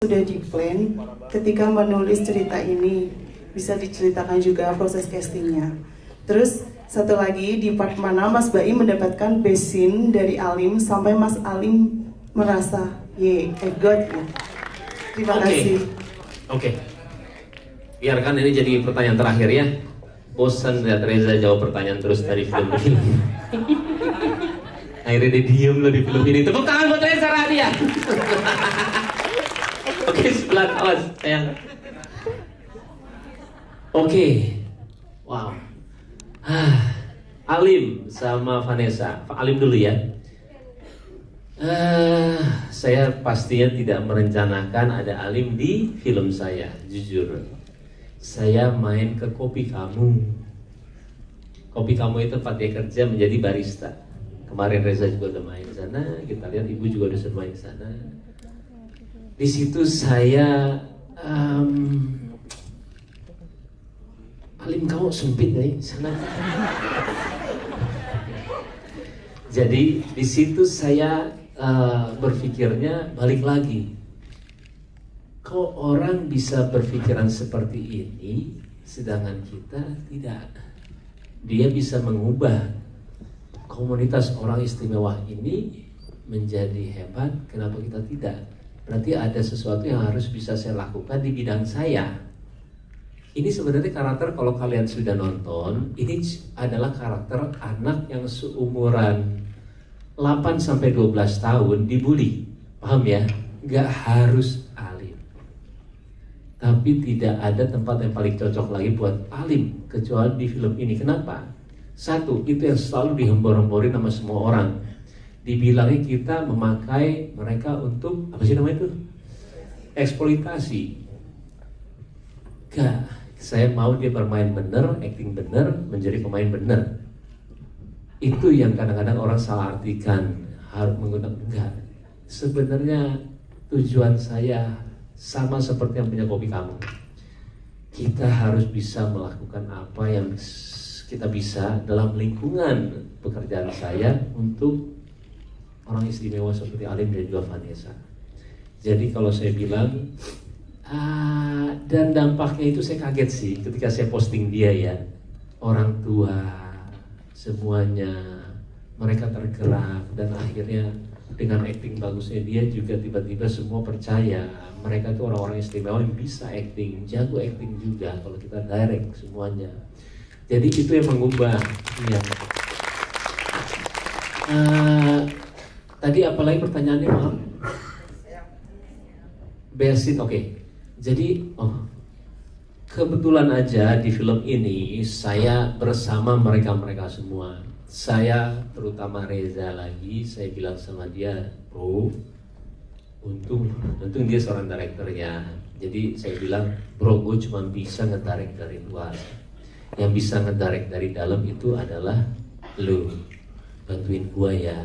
Sudah di-plan ketika menulis cerita ini, bisa diceritakan juga proses castingnya. Terus satu lagi, di part mana Mas Baim mendapatkan best scene dari Alim sampai Mas Alim merasa I got you. Terima kasih. Oke. Biarkan ini jadi pertanyaan terakhir ya. Bosan lihat Reza jawab pertanyaan terus dari film ini. Akhirnya dia diem loh di film ini. Tepuk tangan buat Reza Radian. Oke, sebelah awas sayang. Oke. Wow. Alim sama Vanessa. Alim dulu ya. Saya pastinya tidak merencanakan ada Alim di film saya, jujur. Saya main ke Kopi Kamu. Kopi Kamu itu tempat dia kerja menjadi barista. Kemarin Reza juga udah main di sana, kita lihat Ibu juga udah sering main di sana. Di situ saya Alim, kamu sempit nih sana. Jadi di situ saya berpikirnya balik lagi, kok orang bisa berpikiran seperti ini sedangkan kita tidak. Dia bisa mengubah komunitas orang istimewa ini menjadi hebat, kenapa kita tidak? Berarti ada sesuatu yang harus bisa saya lakukan di bidang saya. Ini sebenarnya karakter, kalau kalian sudah nonton, ini adalah karakter anak yang seumuran 8-12 tahun dibully, paham ya? Gak harus Alim, tapi tidak ada tempat yang paling cocok lagi buat Alim kecuali di film ini. Kenapa? Satu, itu yang selalu dihembor-hemborin sama semua orang. Dibilangnya kita memakai mereka untuk apa sih namanya itu? Eksploitasi. Gak, saya mau dia bermain bener, acting bener, menjadi pemain bener. Itu yang kadang-kadang orang salah artikan, harus menggunakan. Enggak, sebenarnya tujuan saya sama seperti yang punya Kopi Kamu. Kita harus bisa melakukan apa yang kita bisa dalam lingkungan pekerjaan saya untuk orang istimewa seperti Alim dan juga Vanessa. Jadi kalau saya bilang dan dampaknya itu saya kaget sih ketika saya posting dia ya. Orang tua semuanya mereka tergerak dan akhirnya dengan acting bagusnya dia juga tiba-tiba semua percaya mereka itu orang-orang istimewa yang bisa acting, jago acting juga kalau kita direct semuanya. Jadi itu yang mengubah ya. Tadi apalagi pertanyaannya maaf? Basic, oke. Jadi kebetulan aja di film ini saya bersama mereka semua. Saya terutama Reza lagi, saya bilang sama dia, bro, untung dia seorang director ya. Jadi saya bilang, bro, gue cuma bisa ngedirect dari luar. Yang bisa ngedirect dari dalam itu adalah lu, bantuin gue ya.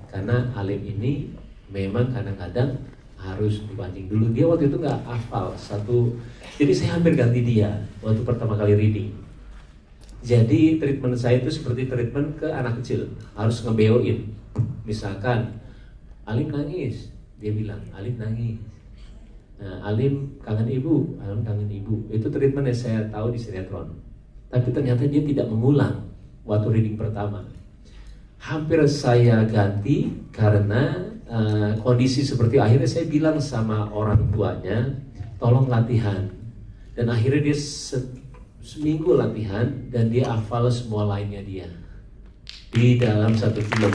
Karena Alim ini memang kadang-kadang harus dipancing dulu. Dia waktu itu nggak hafal satu, jadi saya hampir ganti dia waktu pertama kali reading. Jadi treatment saya itu seperti treatment ke anak kecil, harus ngebeoin. Misalkan Alim nangis, dia bilang Alim nangis. Nah, Alim kangen ibu, Alim kangen ibu. Itu treatment yang saya tahu di sinetron. Tapi ternyata dia tidak mengulang waktu reading pertama. Hampir saya ganti karena kondisi seperti akhirnya saya bilang sama orang tuanya, tolong latihan. Dan akhirnya dia seminggu latihan dan dia hafal semua lainnya dia di dalam satu film.